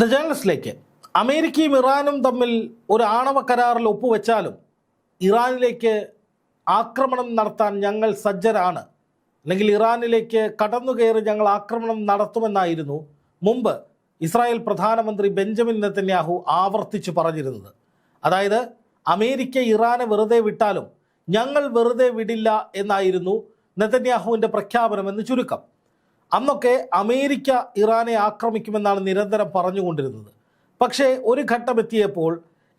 The ജേർണലിസ്റ്റിലേക്ക് അമേരിക്കയും ഇറാനും തമ്മിൽ ഒരു ആണവ കരാറിൽ ഒപ്പുവെച്ചാലും ഇറാനിലേക്ക് ആക്രമണം നടത്താൻ ഞങ്ങൾ സജ്ജരാണ്, അല്ലെങ്കിൽ ഇറാനിലേക്ക് കടന്നുകയറി ഞങ്ങൾ ആക്രമണം നടത്തുമെന്നായിരുന്നു മുമ്പ് ഇസ്രായേൽ പ്രധാനമന്ത്രി ബെഞ്ചമിൻ നെതന്യാഹു ആവർത്തിച്ച് പറഞ്ഞിരുന്നത്. അതായത് അമേരിക്ക ഇറാനെ വെറുതെ വിട്ടാലും ഞങ്ങൾ വെറുതെ വിടില്ല എന്നായിരുന്നു നെതന്യാഹുവിൻ്റെ പ്രഖ്യാപനമെന്ന് ചുരുക്കം. അന്നൊക്കെ അമേരിക്ക ഇറാനെ ആക്രമിക്കുമെന്നാണ് നിരന്തരം പറഞ്ഞുകൊണ്ടിരുന്നത്. പക്ഷേ ഒരു ഘട്ടമെത്തിയപ്പോൾ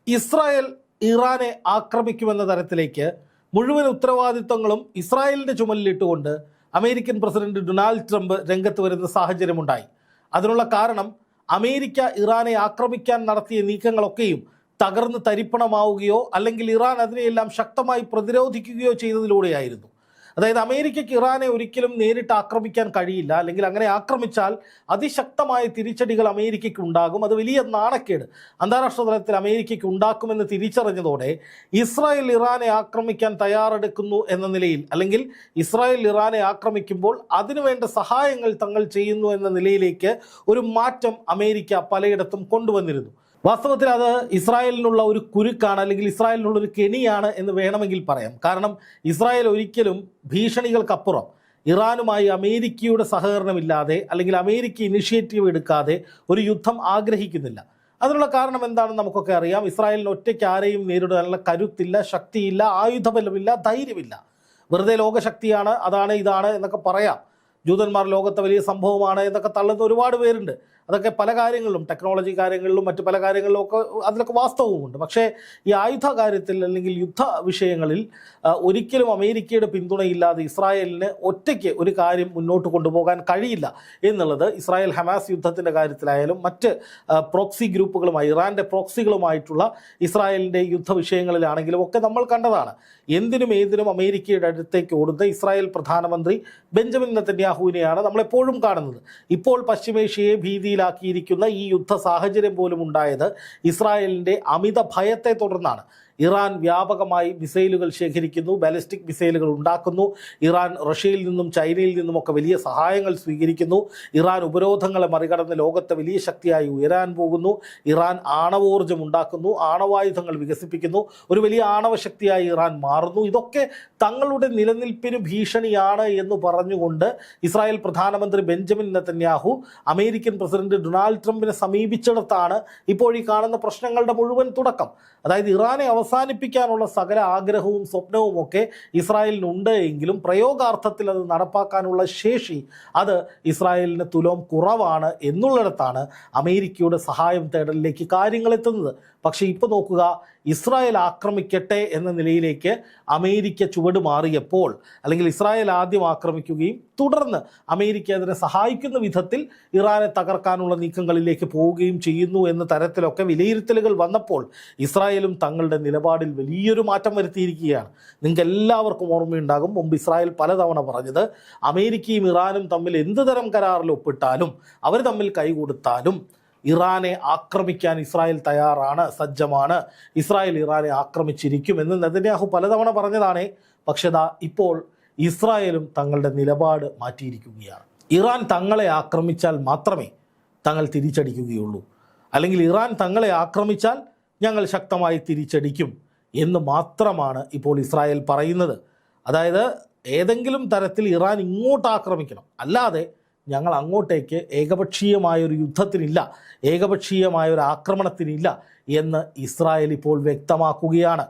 ഇസ്രായേൽ ഇറാനെ ആക്രമിക്കുമെന്ന തരത്തിലേക്ക് മുഴുവൻ ഉത്തരവാദിത്വങ്ങളും ഇസ്രായേലിൻ്റെ ചുമലിലിട്ടുകൊണ്ട് അമേരിക്കൻ പ്രസിഡന്റ് ഡൊണാൾഡ് ട്രംപ് രംഗത്ത് വരുന്ന സാഹചര്യമുണ്ടായി. അതിനുള്ള കാരണം അമേരിക്ക ഇറാനെ ആക്രമിക്കാൻ നടത്തിയ നീക്കങ്ങളൊക്കെയും തകർന്ന് തരിപ്പണമാവുകയോ അല്ലെങ്കിൽ ഇറാൻ അതിനെയെല്ലാം ശക്തമായി പ്രതിരോധിക്കുകയോ ചെയ്തതിലൂടെയായിരുന്നു. അതായത് അമേരിക്കയ്ക്ക് ഇറാനെ ഒരിക്കലും നേരിട്ട് ആക്രമിക്കാൻ കഴിയില്ല, അല്ലെങ്കിൽ അങ്ങനെ ആക്രമിച്ചാൽ അതിശക്തമായ തിരിച്ചടികൾ അമേരിക്കയ്ക്ക് ഉണ്ടാകും. അത് വലിയ നാണക്കേട് അന്താരാഷ്ട്ര തലത്തിൽ അമേരിക്കയ്ക്ക് ഉണ്ടാക്കുമെന്ന് തിരിച്ചറിഞ്ഞതോടെ ഇസ്രായേൽ ഇറാനെ ആക്രമിക്കാൻ തയ്യാറെടുക്കുന്നു എന്ന നിലയിൽ, അല്ലെങ്കിൽ ഇസ്രായേൽ ഇറാനെ ആക്രമിക്കുമ്പോൾ അതിനുവേണ്ട സഹായങ്ങൾ തങ്ങൾ ചെയ്യുന്നു എന്ന നിലയിലേക്ക് ഒരു മാറ്റം അമേരിക്ക പലയിടത്തും കൊണ്ടുവന്നിരുന്നു. വാസ്തവത്തിൽ അത് ഇസ്രായേലിനുള്ള ഒരു കുരുക്കാണ്, അല്ലെങ്കിൽ ഇസ്രായേലിനുള്ള ഒരു കെണിയാണ് എന്ന് വേണമെങ്കിൽ പറയാം. കാരണം ഇസ്രായേൽ ഒരിക്കലും ഭീഷണികൾക്കപ്പുറം ഇറാനുമായി അമേരിക്കയുടെ സഹകരണമില്ലാതെ, അല്ലെങ്കിൽ അമേരിക്ക ഇനിഷ്യേറ്റീവ് എടുക്കാതെ ഒരു യുദ്ധം ആഗ്രഹിക്കുന്നില്ല. അതിനുള്ള കാരണം എന്താണെന്ന് നമുക്കൊക്കെ അറിയാം. ഇസ്രായേലിന് ഒറ്റയ്ക്ക് ആരെയും നേരിടാനുള്ള കരുത്തില്ല, ശക്തിയില്ല, ആയുധബലമില്ല, ധൈര്യമില്ല. വെറുതെ ലോകശക്തിയാണ്, അതാണ് ഇതാണ് എന്നൊക്കെ പറയാം. ജൂതന്മാർ ലോകത്തെ വലിയ സംഭവമാണ് എന്നൊക്കെ തള്ളുന്ന ഒരുപാട് പേരുണ്ട്. അതൊക്കെ പല കാര്യങ്ങളിലും, ടെക്നോളജി കാര്യങ്ങളിലും മറ്റു പല കാര്യങ്ങളിലും ഒക്കെ അതിലൊക്കെ വാസ്തവമുണ്ട്. പക്ഷേ ഈ ആയുധ കാര്യത്തിൽ അല്ലെങ്കിൽ യുദ്ധ വിഷയങ്ങളിൽ ഒരിക്കലും അമേരിക്കയുടെ പിന്തുണയില്ലാതെ ഇസ്രായേലിന് ഒറ്റയ്ക്ക് ഒരു കാര്യം മുന്നോട്ട് കൊണ്ടുപോകാൻ കഴിയില്ല എന്നുള്ളത് ഇസ്രായേൽ ഹമാസ് യുദ്ധത്തിൻ്റെ കാര്യത്തിലായാലും മറ്റ് പ്രോക്സി ഗ്രൂപ്പുകളുമായി, ഇറാൻ്റെ പ്രോക്സികളുമായിട്ടുള്ള ഇസ്രായേലിൻ്റെ യുദ്ധ വിഷയങ്ങളിലാണെങ്കിലും ഒക്കെ നമ്മൾ കണ്ടതാണ്. എന്തിനും ഏതിനും അമേരിക്കയുടെ അടുത്തേക്ക് ഓടുന്ന ഇസ്രായേൽ പ്രധാനമന്ത്രി ബെഞ്ചമിൻ നെതന്യാഹുവിനെയാണ് നമ്മളെപ്പോഴും കാണുന്നത്. ഇപ്പോൾ പശ്ചിമേഷ്യയെ ഭീതിയിലാക്കിയിരിക്കുന്ന ഈ യുദ്ധ സാഹചര്യം പോലും ഉണ്ടായത് ഇസ്രായേലിൻ്റെ അമിത ഭയത്തെ തുടർന്നാണ്. ഇറാൻ വ്യാപകമായി മിസൈലുകൾ ശേഖരിക്കുന്നു, ബാലിസ്റ്റിക് മിസൈലുകൾ ഉണ്ടാക്കുന്നു. ഇറാൻ റഷ്യയിൽ നിന്നും ചൈനയിൽ നിന്നുമൊക്കെ വലിയ സഹായങ്ങൾ സ്വീകരിക്കുന്നു. ഇറാൻ ഉപരോധങ്ങളെ മറികടന്ന് ലോകത്തെ വലിയ ശക്തിയായി ഉയരാൻ പോകുന്നു. ഇറാൻ ആണവോർജ്ജം ഉണ്ടാക്കുന്നു, ആണവായുധങ്ങൾ വികസിപ്പിക്കുന്നു, ഒരു വലിയ ആണവശക്തിയായി ഇറാൻ മാറുന്നു. ഇതൊക്കെ തങ്ങളുടെ നിലനിൽപ്പിന് ഭീഷണിയാണ് എന്ന് പറഞ്ഞുകൊണ്ട് ഇസ്രായേൽ പ്രധാനമന്ത്രി Benjamin Netanyahu American president Donald ട്രംപിനെ സമീപിച്ചിടത്താണ് ഇപ്പോൾ ഈ കാണുന്ന പ്രശ്നങ്ങളുടെ മുഴുവൻ തുടക്കം. അതായത് ഇറാനെ അവസാനിപ്പിക്കാനുള്ള സകല ആഗ്രഹവും സ്വപ്നവും ഒക്കെ ഇസ്രായേലിനുണ്ട് എങ്കിലും പ്രയോഗാർത്ഥത്തിൽ അത് നടപ്പാക്കാനുള്ള ശേഷി അത് ഇസ്രായേലിന് തുലോം കുറവാണ് എന്നുള്ളിടത്താണ് അമേരിക്കയുടെ സഹായം തേടലിലേക്ക് കാര്യങ്ങൾ എത്തുന്നത്. പക്ഷേ ഇപ്പോൾ നോക്കുക, ഇസ്രായേൽ ആക്രമിക്കട്ടെ എന്ന നിലയിലേക്ക് അമേരിക്ക ചുവട് മാറിയപ്പോൾ, അല്ലെങ്കിൽ ഇസ്രായേൽ ആദ്യം ആക്രമിക്കുകയും തുടർന്ന് അമേരിക്ക അതിനെ സഹായിക്കുന്ന വിധത്തിൽ ഇറാനെ തകർക്കാനുള്ള നീക്കങ്ങളിലേക്ക് പോവുകയും ചെയ്യുന്നു എന്ന തരത്തിലൊക്കെ വിലയിരുത്തലുകൾ വന്നപ്പോൾ ഇസ്രായേലും തങ്ങളുടെ നിലപാടിൽ വലിയൊരു മാറ്റം വരുത്തിയിരിക്കുകയാണ്. നിങ്ങൾക്ക് എല്ലാവർക്കും ഓർമ്മയുണ്ടാകും, മുമ്പ് ഇസ്രായേൽ പലതവണ പറഞ്ഞത് അമേരിക്കയും ഇറാനും തമ്മിൽ എന്ത് തരം കരാറിൽ ഒപ്പിട്ടാലും, അവർ തമ്മിൽ കൈകൊടുത്താലും ഇറാനെ ആക്രമിക്കാൻ ഇസ്രായേൽ തയ്യാറാണ്, സജ്ജമാണ്, ഇസ്രായേൽ ഇറാനെ ആക്രമിച്ചിരിക്കും എന്ന് നെതന്യാഹു പലതവണ പറഞ്ഞതാണ്. പക്ഷേ ഇപ്പോൾ ഇസ്രായേലും തങ്ങളുടെ നിലപാട് മാറ്റിയിരിക്കുകയാണ്. ഇറാൻ തങ്ങളെ ആക്രമിച്ചാൽ മാത്രമേ തങ്ങൾ തിരിച്ചടിക്കുകയുള്ളൂ, അല്ലെങ്കിൽ ഇറാൻ തങ്ങളെ ആക്രമിച്ചാൽ ഞങ്ങൾ ശക്തമായി തിരിച്ചടിക്കും എന്ന് മാത്രമാണ് ഇപ്പോൾ ഇസ്രായേൽ പറയുന്നത്. അതായത് ഏതെങ്കിലും തരത്തിൽ ഇറാൻ ഇങ്ങോട്ട് ആക്രമിക്കണം, അല്ലാതെ ഞങ്ങൾ അങ്ങോട്ടേക്ക് ഏകപക്ഷീയമായൊരു യുദ്ധത്തിനില്ല, ഏകപക്ഷീയമായൊരു ആക്രമണത്തിനില്ല എന്ന് ഇസ്രായേൽ ഇപ്പോൾ വ്യക്തമാക്കുകയാണ്.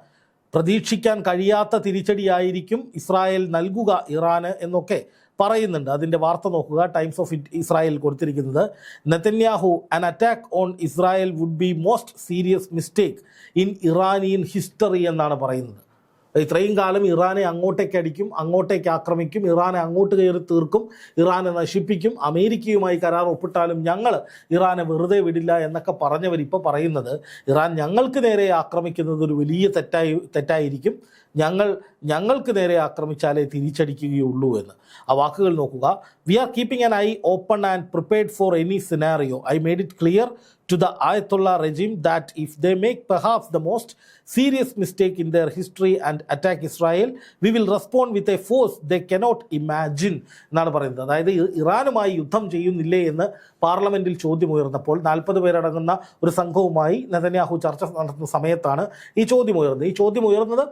പ്രതീക്ഷിക്കാൻ കഴിയാത്ത തിരിച്ചടിയായിരിക്കും ഇസ്രായേൽ നൽകുക ഇറാന് എന്നൊക്കെ പറയുന്നുണ്ട്. അതിൻ്റെ വാർത്ത നോക്കുക, ടൈംസ് ഓഫ് ഇസ്രായേൽ കൊടുത്തിരിക്കുന്നത്, Netanyahu an attack on Israel would be most serious mistake in Iranian history എന്നാണ് പറയുന്നത്. ഇത്രയും കാലം ഇറാനെ അങ്ങോട്ടേക്ക് അടിക്കും, അങ്ങോട്ടേക്ക് ആക്രമിക്കും, ഇറാനെ അങ്ങോട്ട് കയറി തീർക്കും, ഇറാനെ നശിപ്പിക്കും, അമേരിക്കയുമായി കരാർ ഒപ്പിട്ടാലും ഞങ്ങൾ ഇറാനെ വെറുതെ വിടില്ല എന്നൊക്കെ പറഞ്ഞവർ ഇപ്പോൾ പറയുന്നത് ഇറാൻ ഞങ്ങൾക്ക് നേരെ ആക്രമിക്കുന്നത് ഒരു വലിയ തെറ്റായിരിക്കും, ഞങ്ങൾക്ക് നേരെ ആക്രമിച്ചാലേ തിരിച്ചടിക്കുകയുള്ളൂ എന്ന്. ആ വാക്കുകൾ നോക്കുക. We are keeping an eye open and prepared for any scenario. I made it clear to the Ayatollah regime that if they make perhaps the most serious mistake in their history and attack Israel, we will respond with a force they cannot imagine എന്നാണ് പറയുന്നത്. അതായത് ഇറാനുമായി യുദ്ധം ചെയ്യുന്നില്ലേ എന്ന് പാർലമെൻറ്റിൽ ചോദ്യമുയർന്നപ്പോൾ 40 പേരടങ്ങുന്ന ഒരു സംഘവുമായി നെതന്യാഹു ചർച്ച നടത്തുന്ന സമയത്താണ് ഈ ചോദ്യം ഉയർന്നത്. ഈ ചോദ്യം ഉയർന്നത്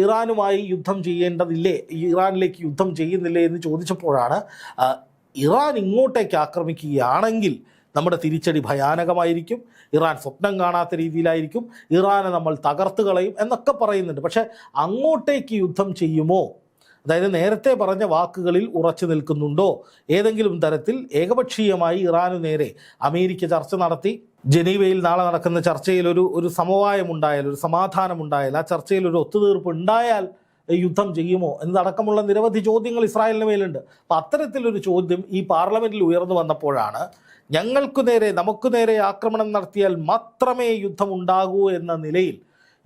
ഇറാനുമായി യുദ്ധം ചെയ്യേണ്ടതില്ലേ, ഇറാനിലേക്ക് യുദ്ധം ചെയ്യുന്നില്ലേ എന്ന് ചോദിച്ചപ്പോഴാണ് ഇറാൻ ഇങ്ങോട്ടേക്ക് ആക്രമിക്കുകയാണെങ്കിൽ നമ്മുടെ തിരിച്ചടി ഭയാനകമായിരിക്കും, ഇറാൻ സ്വപ്നം കാണാത്ത രീതിയിലായിരിക്കും, ഇറാനെ നമ്മൾ തകർത്ത് കളയും എന്നൊക്കെ പറയുന്നുണ്ട്. പക്ഷേ അങ്ങോട്ടേക്ക് യുദ്ധം ചെയ്യുമോ, അതായത് നേരത്തെ പറഞ്ഞ വാക്കുകളിൽ ഉറച്ചു നിൽക്കുന്നുണ്ടോ, ഏതെങ്കിലും തരത്തിൽ ഏകപക്ഷീയമായി ഇറാനു നേരെ അമേരിക്ക ചർച്ച നടത്തി, ജനീവയിൽ നാളെ നടക്കുന്ന ചർച്ചയിൽ ഒരു സമവായമുണ്ടായാൽ, ഒരു സമാധാനമുണ്ടായാൽ, ആ ചർച്ചയിൽ ഒരു ഒത്തുതീർപ്പ് ഉണ്ടായാൽ യുദ്ധം ചെയ്യുമോ എന്നതടക്കമുള്ള നിരവധി ചോദ്യങ്ങൾ ഇസ്രായേലിന് മേലുണ്ട്. അപ്പം അത്തരത്തിലൊരു ചോദ്യം ഈ പാർലമെൻറ്റിൽ ഉയർന്നു വന്നപ്പോഴാണ് നമുക്ക് നേരെ ആക്രമണം നടത്തിയാൽ മാത്രമേ യുദ്ധം ഉണ്ടാകൂ എന്ന നിലയിൽ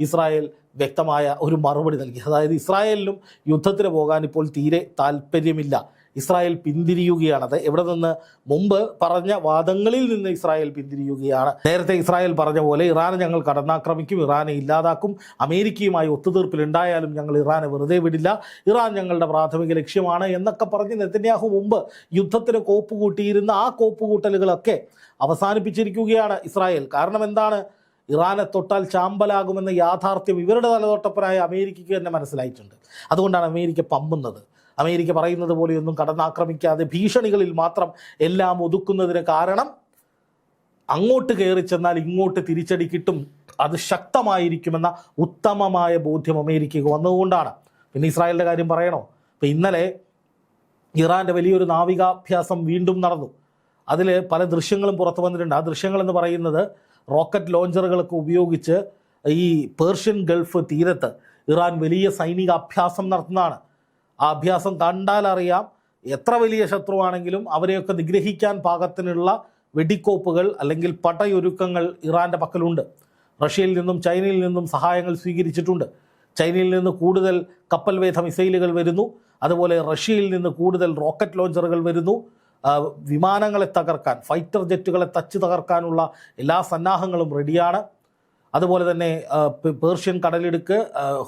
ഇസ്രായേൽ വ്യക്തമായ ഒരു മറുപടി നൽകി. അതായത് ഇസ്രായേലിനും യുദ്ധത്തിന് പോകാൻ ഇപ്പോൾ തീരെ താല്പര്യമില്ല, ഇസ്രായേൽ പിന്തിരിയുകയാണ്. അത് എവിടെ നിന്ന്, മുമ്പ് പറഞ്ഞ വാദങ്ങളിൽ നിന്ന് ഇസ്രായേൽ പിന്തിരിയുകയാണ്. നേരത്തെ ഇസ്രായേൽ പറഞ്ഞ പോലെ ഇറാനെ ഞങ്ങൾ കടന്നാക്രമിക്കും, ഇറാനെ ഇല്ലാതാക്കും, അമേരിക്കയുമായി ഒത്തുതീർപ്പിലുണ്ടായാലും ഞങ്ങൾ ഇറാനെ വെറുതെ വിടില്ല, ഇറാൻ ഞങ്ങളുടെ പ്രാഥമിക ലക്ഷ്യമാണ് എന്നൊക്കെ പറഞ്ഞ് നെതന്യാഹു മുമ്പ് യുദ്ധത്തിന് കോപ്പ് കൂട്ടിയിരുന്ന ആ കോപ്പുകൂട്ടലുകളൊക്കെ അവസാനിപ്പിച്ചിരിക്കുകയാണ് ഇസ്രായേൽ. കാരണം എന്താണ്, ഇറാനെ തൊട്ടാൽ ചാമ്പലാകുമെന്ന യാഥാർത്ഥ്യം ഇവരുടെ തലതൊട്ടപ്പനായ അമേരിക്കയ്ക്ക് തന്നെ മനസ്സിലായിട്ടുണ്ട്. അതുകൊണ്ടാണ് അമേരിക്ക പമ്പുന്നത്. അമേരിക്ക പറയുന്നത് പോലെയൊന്നും കടന്നാക്രമിക്കാതെ ഭീഷണികളിൽ മാത്രം എല്ലാം ഒതുക്കുന്നതിന് കാരണം അങ്ങോട്ട് കയറി ചെന്നാൽ ഇങ്ങോട്ട് തിരിച്ചടി കിട്ടും, അത് ശക്തമായിരിക്കുമെന്ന ഉത്തമമായ ബോധ്യം അമേരിക്കയ്ക്ക് വന്നതുകൊണ്ടാണ്. പിന്നെ ഇസ്രായേലിൻ്റെ കാര്യം പറയണോ? ഇപ്പം ഇന്നലെ ഇറാൻ്റെ വലിയൊരു നാവികാഭ്യാസം വീണ്ടും നടന്നു. അതിൽ പല ദൃശ്യങ്ങളും പുറത്തു വന്നിട്ടുണ്ട്. ആ ദൃശ്യങ്ങളെന്ന് പറയുന്നത് റോക്കറ്റ് ലോഞ്ചറുകളൊക്കെ ഉപയോഗിച്ച് ഈ പേർഷ്യൻ ഗൾഫ് തീരത്ത് ഇറാൻ വലിയ സൈനിക അഭ്യാസം നടത്തുന്നതാണ്. ആ അഭ്യാസം കണ്ടാലറിയാം എത്ര വലിയ ശത്രുവാണെങ്കിലും അവരെയൊക്കെ നിഗ്രഹിക്കാൻ പാകത്തിനുള്ള വെടിക്കോപ്പുകൾ അല്ലെങ്കിൽ പടയൊരുക്കങ്ങൾ ഇറാൻ്റെ പക്കലുണ്ട്. റഷ്യയിൽ നിന്നും ചൈനയിൽ നിന്നും സഹായങ്ങൾ സ്വീകരിച്ചിട്ടുണ്ട്. ചൈനയിൽ നിന്ന് കൂടുതൽ കപ്പൽവേധ മിസൈലുകൾ വരുന്നു, അതുപോലെ റഷ്യയിൽ നിന്ന് കൂടുതൽ റോക്കറ്റ് ലോഞ്ചറുകൾ വരുന്നു. വിമാനങ്ങളെ തകർക്കാൻ, ഫൈറ്റർ ജെറ്റുകളെ തച്ച് തകർക്കാനുള്ള എല്ലാ സന്നാഹങ്ങളും റെഡിയാണ്. അതുപോലെ തന്നെ പേർഷ്യൻ കടലിടുക്ക്,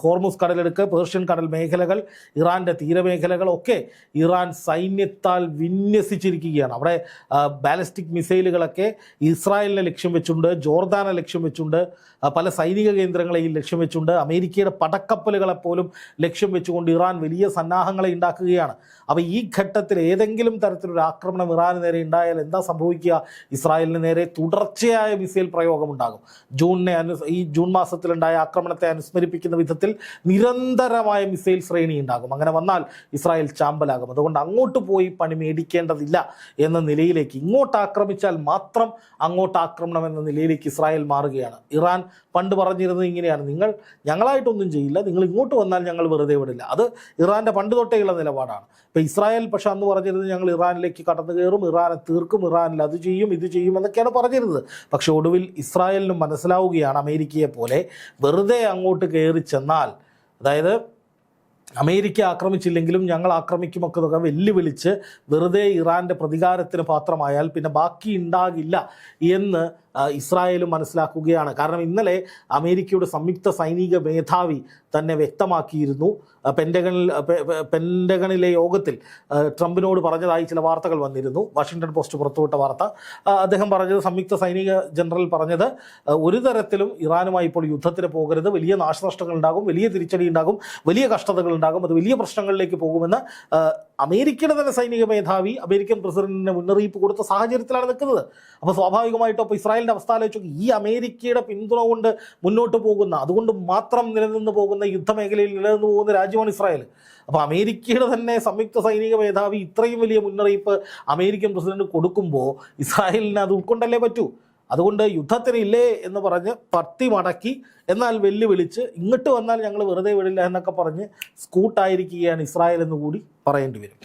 ഹോർമുസ് കടലിടുക്ക്, പേർഷ്യൻ കടൽ മേഖലകൾ, ഇറാൻ്റെ തീരമേഖലകളൊക്കെ ഇറാൻ സൈന്യത്താൽ വിന്യസിച്ചിരിക്കുകയാണ്. അവിടെ ബാലിസ്റ്റിക് മിസൈലുകളൊക്കെ ഇസ്രായേലിനെ ലക്ഷ്യം വെച്ചുകൊണ്ട്, ജോർദാനെ ലക്ഷ്യം വെച്ചുകൊണ്ട്, പല സൈനിക കേന്ദ്രങ്ങളെയും ലക്ഷ്യം വെച്ചുകൊണ്ട്, അമേരിക്കയുടെ പടക്കപ്പലുകളെപ്പോലും ലക്ഷ്യം വെച്ചുകൊണ്ട് ഇറാൻ വലിയ സന്നാഹങ്ങളെ ഉണ്ടാക്കുകയാണ്. അപ്പോൾ ഈ ഘട്ടത്തിൽ ഏതെങ്കിലും തരത്തിലൊരു ആക്രമണം ഇറാന് നേരെ ഉണ്ടായാൽ എന്താ സംഭവിക്കുക? ഇസ്രായേലിന് നേരെ തുടർച്ചയായ മിസൈൽ പ്രയോഗം ഉണ്ടാകും. ഈ ജൂൺ മാസത്തിലുണ്ടായ ആക്രമണത്തെ അനുസ്മരിപ്പിക്കുന്ന വിധത്തിൽ നിരന്തരമായ മിസൈൽ ശ്രേണി ഉണ്ടാകും. അങ്ങനെ വന്നാൽ ഇസ്രായേൽ ചാമ്പലാകും. അതുകൊണ്ട് അങ്ങോട്ട് പോയി പണി മേടിക്കേണ്ടതില്ല എന്ന നിലയിലേക്ക്, ഇങ്ങോട്ട് ആക്രമിച്ചാൽ മാത്രം അങ്ങോട്ട് ആക്രമണം എന്ന നിലയിലേക്ക് ഇസ്രായേൽ മാറുകയാണ്. ഇറാൻ പണ്ട് പറഞ്ഞിരുന്നത് ഇങ്ങനെയാണ്, ഞങ്ങളായിട്ടൊന്നും ചെയ്യില്ല, നിങ്ങൾ ഇങ്ങോട്ട് വന്നാൽ ഞങ്ങൾ വെറുതെ വിടില്ല. അത് ഇറാൻ്റെ പണ്ട് തൊട്ടേയുള്ള നിലപാടാണ്. ഇപ്പോൾ ഇസ്രായേൽ പക്ഷെ അന്ന് പറഞ്ഞിരുന്നത് ഞങ്ങൾ ഇറാനിലേക്ക് കടന്നു കയറും, ഇറാനെ തീർക്കും, ഇറാനിൽ അത് ചെയ്യും ഇത് ചെയ്യും എന്നൊക്കെയാണ് പറഞ്ഞിരുന്നത്. പക്ഷെ ഒടുവിൽ ഇസ്രായേലിനും മനസ്സിലാവുകയാണ് അമേരിക്കയെ പോലെ വെറുതെ അങ്ങോട്ട് കയറി ചെന്നാൽ, അതായത് അമേരിക്ക ആക്രമിച്ചില്ലെങ്കിലും ഞങ്ങൾ ആക്രമിക്കുമൊക്കെ വെല്ലുവിളിച്ച് വെറുതെ ഇറാൻ്റെ പ്രതികാരത്തിന് പാത്രമായാൽ പിന്നെ ബാക്കി ഉണ്ടാകില്ല എന്ന് ഇസ്രായേലും മനസ്സിലാക്കുകയാണ്. കാരണം ഇന്നലെ അമേരിക്കയുടെ സംയുക്ത സൈനിക മേധാവി തന്നെ വ്യക്തമാക്കിയിരുന്നു. പെൻറ്റഗണിലെ യോഗത്തിൽ ട്രംപിനോട് പറഞ്ഞതായി ചില വാർത്തകൾ വന്നിരുന്നു. വാഷിങ്ടൺ പോസ്റ്റ് പുറത്തുവിട്ട വാർത്ത. അദ്ദേഹം പറഞ്ഞത്, സംയുക്ത സൈനിക ജനറൽ പറഞ്ഞത്, ഒരു തരത്തിലും ഇറാനുമായി ഇപ്പോൾ യുദ്ധത്തിന് പോകരുത്, വലിയ നാശനഷ്ടങ്ങൾ ഉണ്ടാകും, വലിയ തിരിച്ചടി ഉണ്ടാകും, വലിയ കഷ്ടതകൾ ഉണ്ടാകും, അത് വലിയ പ്രശ്നങ്ങളിലേക്ക് പോകുമെന്ന് അമേരിക്കയുടെ തന്നെ സൈനിക മേധാവി അമേരിക്കൻ പ്രസിഡന്റിന് മുന്നറിയിപ്പ് കൊടുത്ത സാഹചര്യത്തിലാണ് നിൽക്കുന്നത്. അപ്പോൾ സ്വാഭാവികമായിട്ടും അപ്പോൾ ഇസ്രായേലിൻ്റെ അവസ്ഥ ആലോചിച്ചു, ഈ അമേരിക്കയുടെ പിന്തുണ കൊണ്ട് മുന്നോട്ട് പോകുന്ന, അതുകൊണ്ട് മാത്രം നിലനിന്ന് പോകുന്ന യുദ്ധമേഖലയിൽ നിലനിന്ന് പോകുന്ന രാജ്യമാണ് ഇസ്രായേൽ. അപ്പോൾ അമേരിക്കയുടെ തന്നെ സംയുക്ത സൈനിക മേധാവി ഇത്രയും വലിയ മുന്നറിയിപ്പ് അമേരിക്കൻ പ്രസിഡന്റ് കൊടുക്കുമ്പോൾ ഇസ്രായേലിന് അത് ഉൾക്കൊണ്ടല്ലേ പറ്റൂ. അതുകൊണ്ട് യുദ്ധത്തിന് ഇല്ലേ എന്ന് പറഞ്ഞ് പത്തി മടക്കി, എന്നാൽ വെല്ലുവിളിച്ച് ഇങ്ങോട്ട് വന്നാൽ ഞങ്ങൾ വെറുതെ വിടില്ല എന്നൊക്കെ പറഞ്ഞ് സ്കൂട്ടായിരിക്കുകയാണ് ഇസ്രായേൽ എന്ന് കൂടി പറയേണ്ടി വരും.